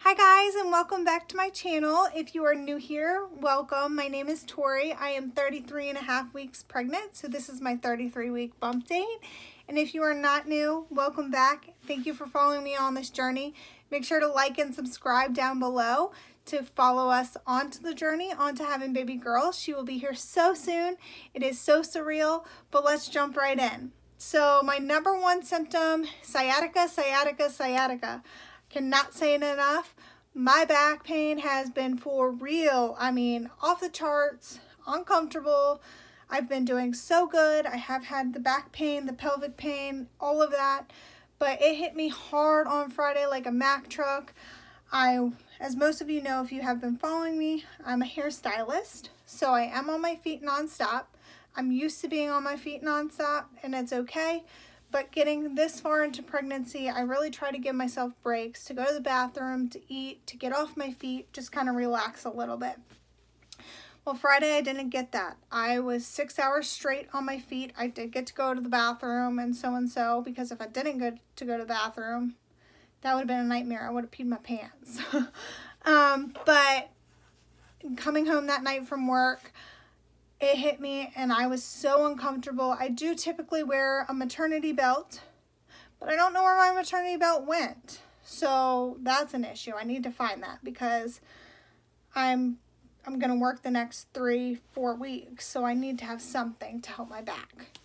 Hi guys, and welcome back to my channel. If you are new here, welcome. My name is Tori. I am 33 and a half weeks pregnant, so this is my 33-week bump date. And if you are not new, welcome back. Thank you for following me on this journey. Make sure to like and subscribe down below to follow us onto the journey, onto having baby girl. She will be here so soon. It is so surreal, but let's jump right in. So my number one symptom, sciatica, sciatica, sciatica. Cannot say it enough. My back pain has been for real. I mean, off the charts, uncomfortable. I've been doing so good. I have had the back pain, the pelvic pain, all of that. But it hit me hard on Friday like a Mack truck. As most of you know, if you have been following me, I'm a hairstylist. So I am on my feet nonstop. I'm used to being on my feet nonstop, and it's okay. But getting this far into pregnancy, I really try to give myself breaks to go to the bathroom, to eat, to get off my feet, just kind of relax a little bit. Well, Friday I didn't get that. I was 6 hours straight on my feet. I did get to go to the bathroom and so, because if I didn't get to go to the bathroom, that would have been a nightmare. I would have peed my pants. But coming home that night from work, it hit me and I was so uncomfortable. I do typically wear a maternity belt, but I don't know where my maternity belt went. So that's an issue. I need to find that because I'm going to work the next 3-4 weeks. So I need to have something to help my back.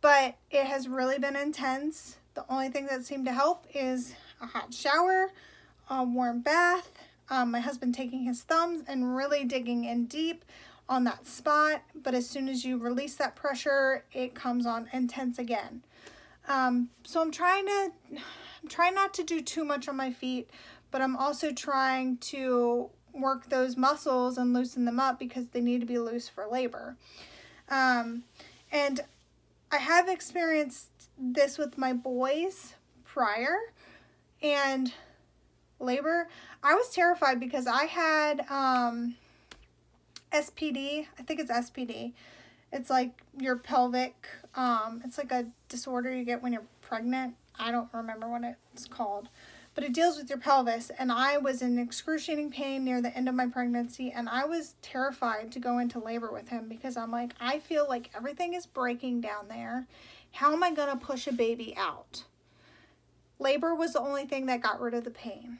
But it has really been intense. The only thing that seemed to help is a hot shower, a warm bath, my husband taking his thumbs and really digging in deep on that spot, but as soon as you release that pressure, it comes on intense again. So I'm trying not to do too much on my feet, but I'm also trying to work those muscles and loosen them up because they need to be loose for labor. And I have experienced this with my boys prior, and labor, I was terrified because I had SPD, I think it's SPD. It's like your pelvic, it's like a disorder you get when you're pregnant. I don't remember what it's called, but it deals with your pelvis. And I was in excruciating pain near the end of my pregnancy, and I was terrified to go into labor with him because I'm like, I feel like everything is breaking down there. How am I going to push a baby out? Labor was the only thing that got rid of the pain.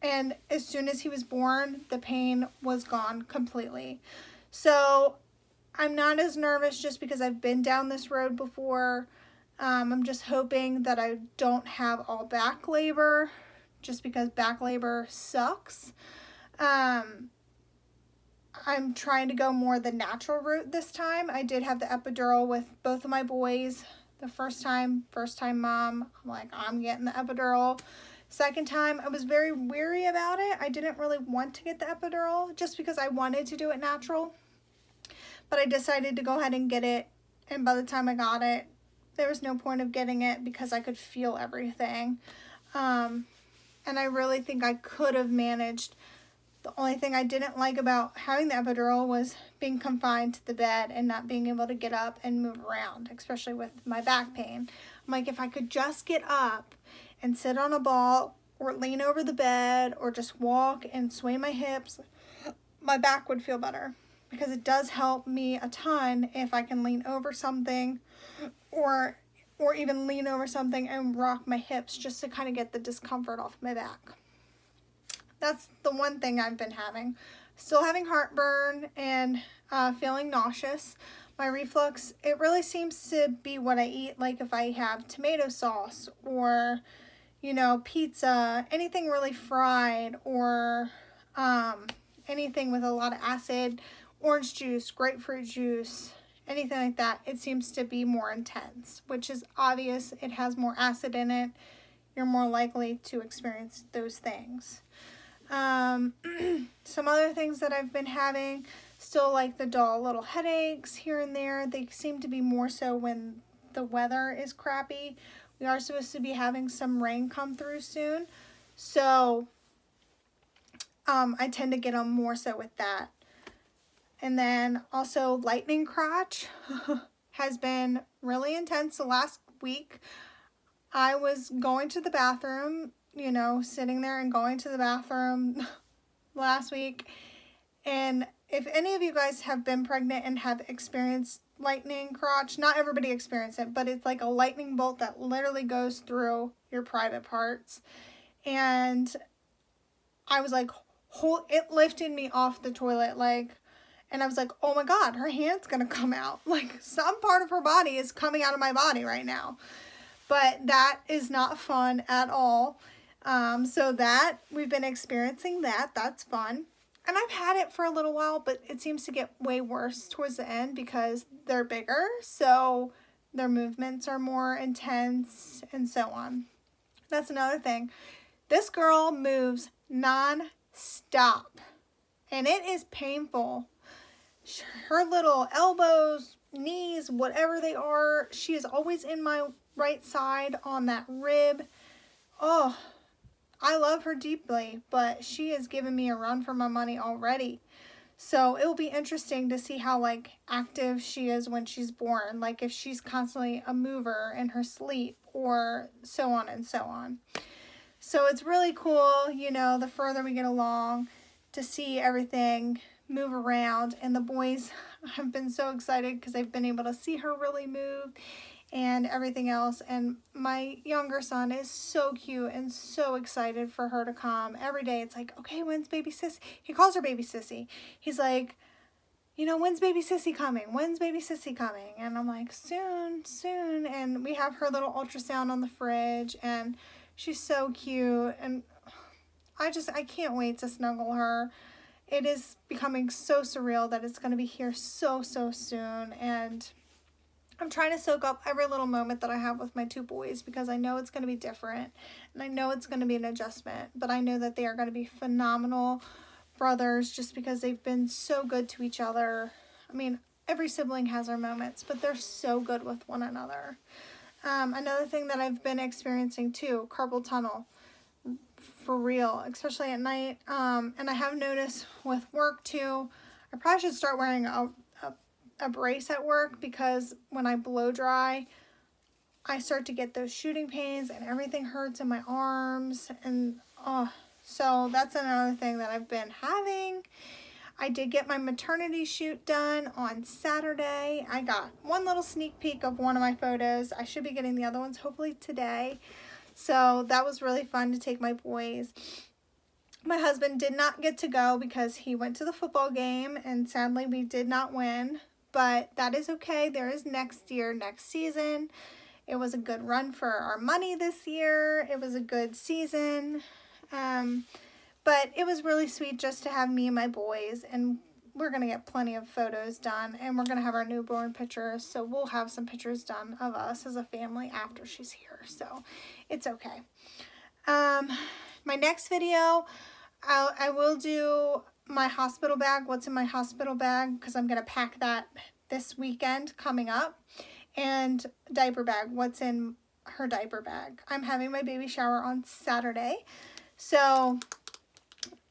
And as soon as he was born, the pain was gone completely. So I'm not as nervous just because I've been down this road before. I'm just hoping that I don't have all back labor, just because back labor sucks. I'm trying to go more the natural route this time. I did have the epidural with both of my boys. The first time mom, I'm like, I'm getting the epidural. Second time, I was very weary about it. I didn't really want to get the epidural just because I wanted to do it natural. But I decided to go ahead and get it. And by the time I got it, there was no point of getting it because I could feel everything. And I really think I could have managed. The only thing I didn't like about having the epidural was being confined to the bed and not being able to get up and move around, especially with my back pain. I'm like, if I could just get up and sit on a ball or lean over the bed or just walk and sway my hips, my back would feel better because it does help me a ton if I can lean over something or even lean over something and rock my hips just to kind of get the discomfort off my back. That's the one thing I've been having. Still having heartburn and feeling nauseous. My reflux, it really seems to be what I eat. Like if I have tomato sauce or, pizza, anything really fried or anything with a lot of acid, orange juice, grapefruit juice, anything like that, it seems to be more intense, which is obvious. It has more acid in it. You're more likely to experience those things. Some other things that I've been having, still like the dull little headaches here and there. They seem to be more so when the weather is crappy. We are supposed to be having some rain come through soon. So, I tend to get them more so with that. And then also lightning crotch has been really intense the last week. I was going to the bathroom, you know, sitting there and going to the bathroom last week. And if any of you guys have been pregnant and have experienced lightning crotch, not everybody experienced it, but it's like a lightning bolt that literally goes through your private parts. And I was like, it lifted me off the toilet, like, and I was like, oh my God, her hand's gonna come out. Like, some part of her body is coming out of my body right now. But that is not fun at all. So that, we've been experiencing that. That's fun. And I've had it for a little while, but it seems to get way worse towards the end because they're bigger. So their movements are more intense and so on. That's another thing. This girl moves non-stop. And it is painful. Her little elbows, knees, whatever they are, she is always in my right side on that rib. Oh, I love her deeply, but she has given me a run for my money already. So it will be interesting to see how like active she is when she's born, like if she's constantly a mover in her sleep or so on and so on. So it's really cool, you know, the further we get along to see everything move around. And the boys have been so excited because they've been able to see her really move and everything else. And my younger son is so cute and so excited for her to come. Every day it's like, okay, when's baby Sissy? He calls her baby Sissy. He's like, you know, when's baby Sissy coming? When's baby Sissy coming? And I'm like, soon, soon. And we have her little ultrasound on the fridge and she's so cute. And I can't wait to snuggle her. It is becoming so surreal that it's going to be here so soon. And I'm trying to soak up every little moment that I have with my two boys because I know it's going to be different and I know it's going to be an adjustment, but I know that they are going to be phenomenal brothers just because they've been so good to each other. I mean, every sibling has their moments, but they're so good with one another. Another thing that I've been experiencing too, carpal tunnel, for real, especially at night. And I have noticed with work too, I probably should start wearing a brace at work because when I blow dry, I start to get those shooting pains and everything hurts in my arms. And so that's another thing that I've been having. I did get my maternity shoot done on Saturday. I got one little sneak peek of one of my photos. I should be getting the other ones hopefully today. So that was really fun to take my boys. My husband did not get to go because he went to the football game and sadly we did not win. But that is okay. There is next year, next season. It was a good run for our money this year. It was a good season. But it was really sweet just to have me and my boys. And we're going to get plenty of photos done. And we're going to have our newborn pictures. So we'll have some pictures done of us as a family after she's here. So it's okay. My next video, I will do my hospital bag, what's in my hospital bag, because I'm going to pack that this weekend coming up, and diaper bag, what's in her diaper bag. I'm having my baby shower on Saturday, so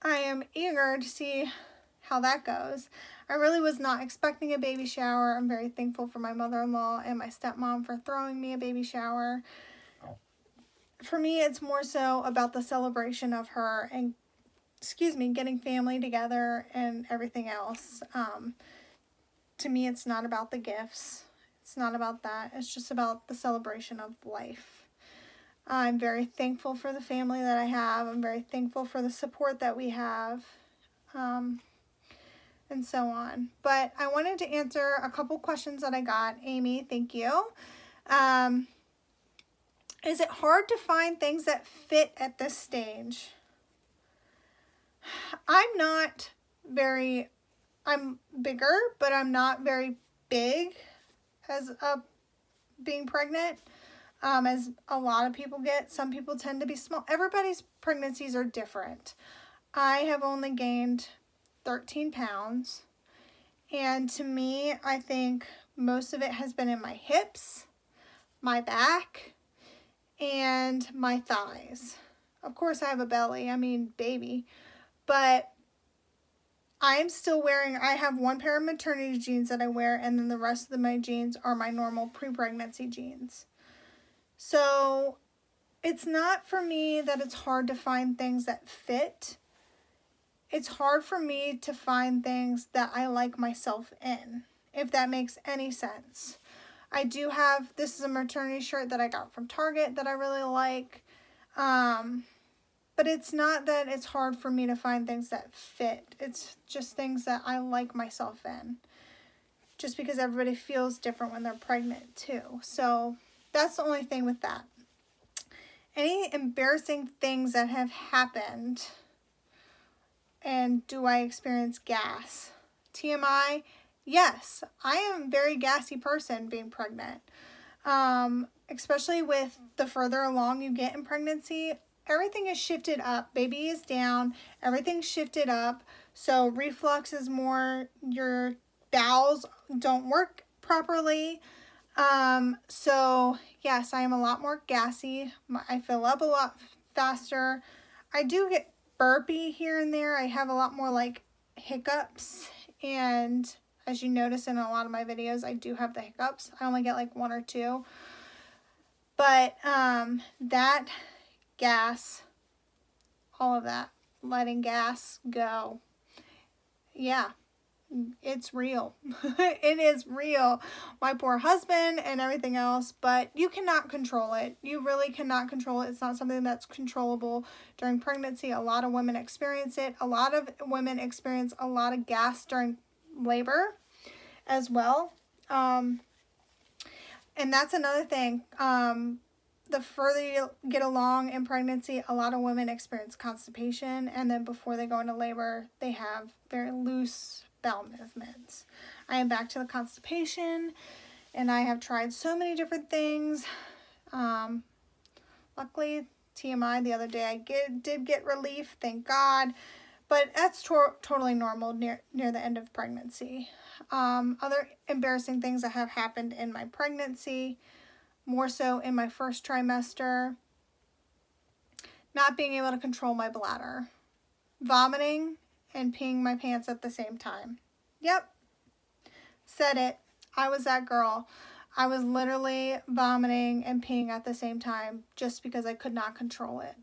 I am eager to see how that goes. I really was not expecting a baby shower. I'm very thankful for my mother-in-law and my stepmom for throwing me a baby shower. For me, it's more so about the celebration of her and getting family together and everything else. To me, it's not about the gifts. It's not about that. It's just about the celebration of life. I'm very thankful for the family that I have. I'm very thankful for the support that we have, and so on. But I wanted to answer a couple questions that I got. Amy, thank you. Is it hard to find things that fit at this stage? I'm bigger, but I'm not very big as being pregnant, as a lot of people get. Some people tend to be small. Everybody's pregnancies are different. I have only gained 13 pounds, and to me, I think most of it has been in my hips, my back, and my thighs. Of course, I have a belly, baby, but I have one pair of maternity jeans that I wear, and then the rest of my jeans are my normal pre-pregnancy jeans. So it's not for me that it's hard to find things that fit. It's hard for me to find things that I like myself in, if that makes any sense. I do have, this is a maternity shirt that I got from Target that I really like. But it's not that it's hard for me to find things that fit. It's just things that I like myself in. Just because everybody feels different when they're pregnant too. So that's the only thing with that. Any embarrassing things that have happened, and do I experience gas? TMI, yes, I am a very gassy person being pregnant. Especially with the further along you get in pregnancy, everything is shifted up. Baby is down, everything's shifted up. So reflux is more, your bowels don't work properly. So yes, I am a lot more gassy. I fill up a lot faster. I do get burpy here and there. I have a lot more like hiccups, and as you notice in a lot of my videos, I do have the hiccups. I only get like 1 or 2. But that gas, all of that, letting gas go. Yeah, it's real. It is real. My poor husband and everything else, but you cannot control it. You really cannot control it. It's not something that's controllable during pregnancy. A lot of women experience it. A lot of women experience a lot of gas during labor as well. And that's another thing. The further you get along in pregnancy, a lot of women experience constipation, and then before they go into labor, they have very loose bowel movements. I am back to the constipation, and I have tried so many different things. Luckily, TMI, the other day I did get relief, thank God, but that's totally normal near the end of pregnancy. Other embarrassing things that have happened in my pregnancy, more so in my first trimester, not being able to control my bladder, vomiting and peeing my pants at the same time. Yep, said it. I was that girl. I was literally vomiting and peeing at the same time just because I could not control it.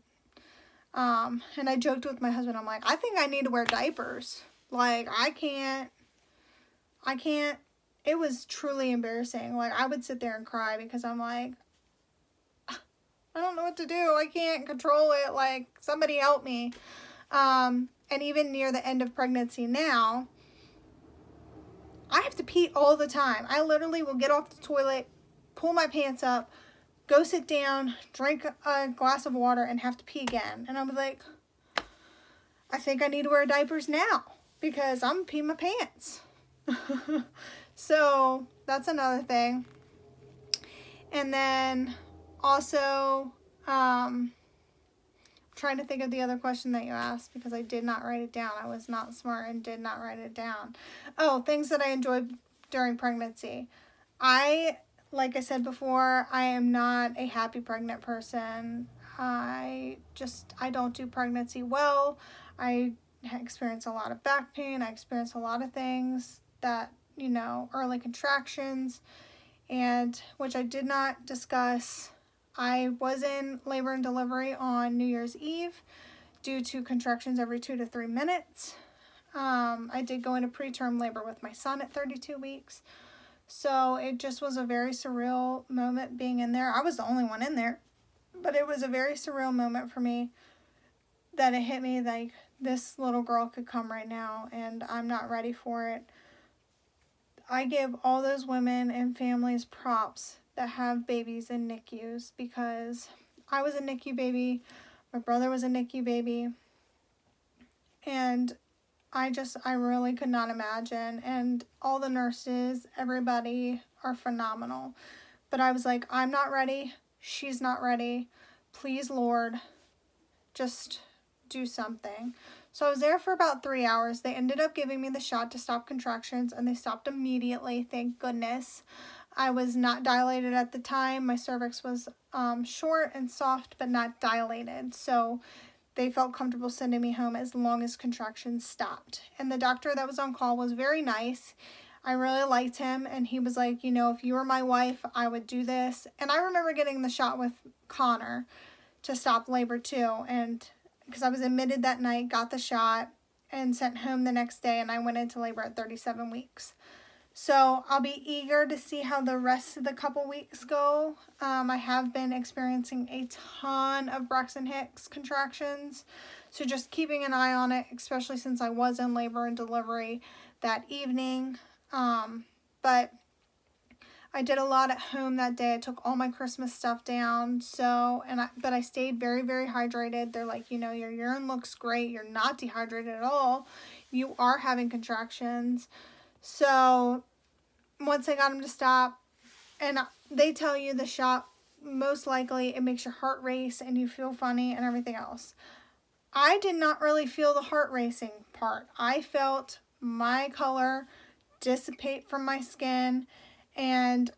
And I joked with my husband, I'm like, I think I need to wear diapers. Like, I can't. It was truly embarrassing. Like, I would sit there and cry because I'm like, I don't know what to do. I can't control it. Like, somebody help me. And even near the end of pregnancy now, I have to pee all the time. I literally will get off the toilet, pull my pants up, go sit down, drink a glass of water, and have to pee again. And I'm like, I think I need to wear diapers now because I'm peeing my pants. So that's another thing. And then also, trying to think of the other question that you asked because I did not write it down. I was not smart and did not write it down. Oh, things that I enjoyed during pregnancy. Like I said before, I am not a happy pregnant person. I don't do pregnancy well. I experience a lot of back pain. I experience a lot of things that, early contractions, and which I did not discuss. I was in labor and delivery on New Year's Eve due to contractions every 2 to 3 minutes. I did go into preterm labor with my son at 32 weeks. So it just was a very surreal moment being in there. I was the only one in there, but it was a very surreal moment for me that it hit me like this little girl could come right now and I'm not ready for it. I give all those women and families props that have babies in NICUs because I was a NICU baby, my brother was a NICU baby, and I really could not imagine. And all the nurses, everybody are phenomenal. But I was like, I'm not ready. She's not ready. Please, Lord, just do something. So I was there for about 3 hours. They ended up giving me the shot to stop contractions, and they stopped immediately, thank goodness. I was not dilated at the time. My cervix was short and soft, but not dilated. So they felt comfortable sending me home as long as contractions stopped. And the doctor that was on call was very nice. I really liked him, and he was like, if you were my wife, I would do this. And I remember getting the shot with Connor to stop labor too. And because I was admitted that night, got the shot, and sent home the next day, and I went into labor at 37 weeks. So I'll be eager to see how the rest of the couple weeks go. I have been experiencing a ton of Braxton Hicks contractions. So just keeping an eye on it, especially since I was in labor and delivery that evening. But I did a lot at home that day. I took all my Christmas stuff down. But I stayed very, very hydrated. They're like, your urine looks great. You're not dehydrated at all. You are having contractions. So once I got them to stop, and they tell you the shot, most likely it makes your heart race and you feel funny and everything else. I did not really feel the heart racing part. I felt my color dissipate from my skin, and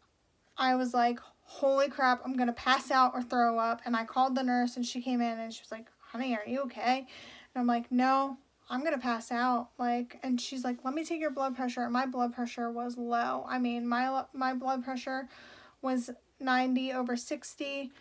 I was like, holy crap, I'm going to pass out or throw up. And I called the nurse, and she came in and she was like, honey, are you okay? And I'm like, no, I'm going to pass out. And she's like, let me take your blood pressure. And my blood pressure was low. I mean, my blood pressure was 90/60.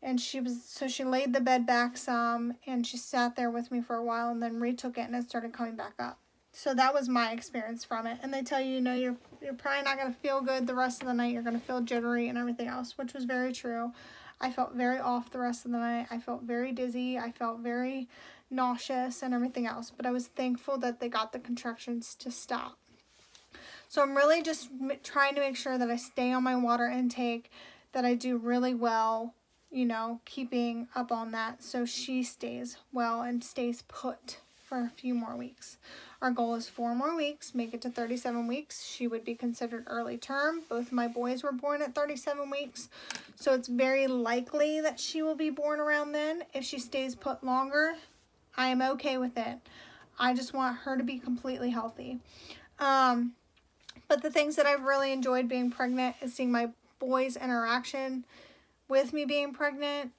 And she laid the bed back some, and she sat there with me for a while and then retook it, and it started coming back up. So that was my experience from it. And they tell you, you're probably not going to feel good the rest of the night. You're going to feel jittery and everything else, which was very true. I felt very off the rest of the night. I felt very dizzy. I felt very nauseous and everything else. But I was thankful that they got the contractions to stop. So I'm really just trying to make sure that I stay on my water intake, that I do really well, keeping up on that so she stays well and stays put for a few more weeks. Our goal is 4 more weeks, make it to 37 weeks. She would be considered early term. Both of my boys were born at 37 weeks, so it's very likely that she will be born around then. If she stays put longer, I am okay with it. I just want her to be completely healthy. But the things that I've really enjoyed being pregnant is seeing my boys' interaction with me being pregnant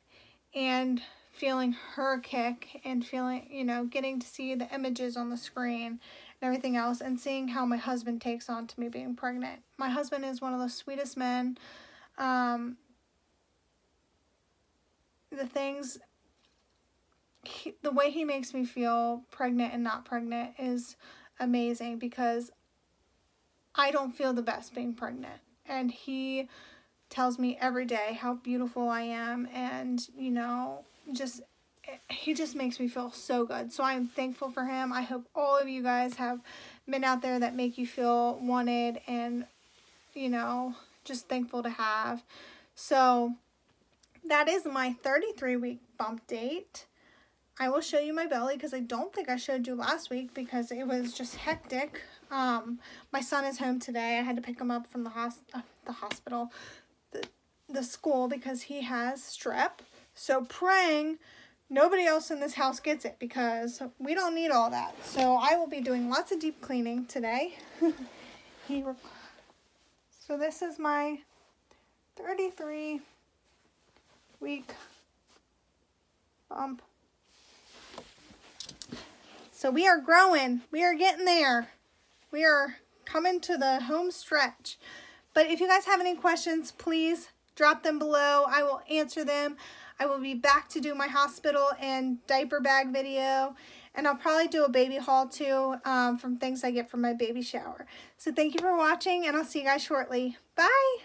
and feeling her kick and feeling, getting to see the images on the screen and everything else, and seeing how my husband takes on to me being pregnant. My husband is one of the sweetest men. The way he makes me feel pregnant and not pregnant is amazing, because I don't feel the best being pregnant. And he tells me every day how beautiful I am, and he just makes me feel so good. So I'm thankful for him. I hope all of you guys have men out there that make you feel wanted and just thankful to have. So that is my 33-week bump date. I will show you my belly, because I don't think I showed you last week because it was just hectic. My son is home today. I had to pick him up from the hospital, the school, because he has strep. So praying nobody else in this house gets it, because we don't need all that. So I will be doing lots of deep cleaning today. So this is my 33-week bump. So we are growing. We are getting there. We are coming to the home stretch. But if you guys have any questions, please drop them below. I will answer them. I will be back to do my hospital and diaper bag video. And I'll probably do a baby haul too, from things I get from my baby shower. So thank you for watching, and I'll see you guys shortly. Bye!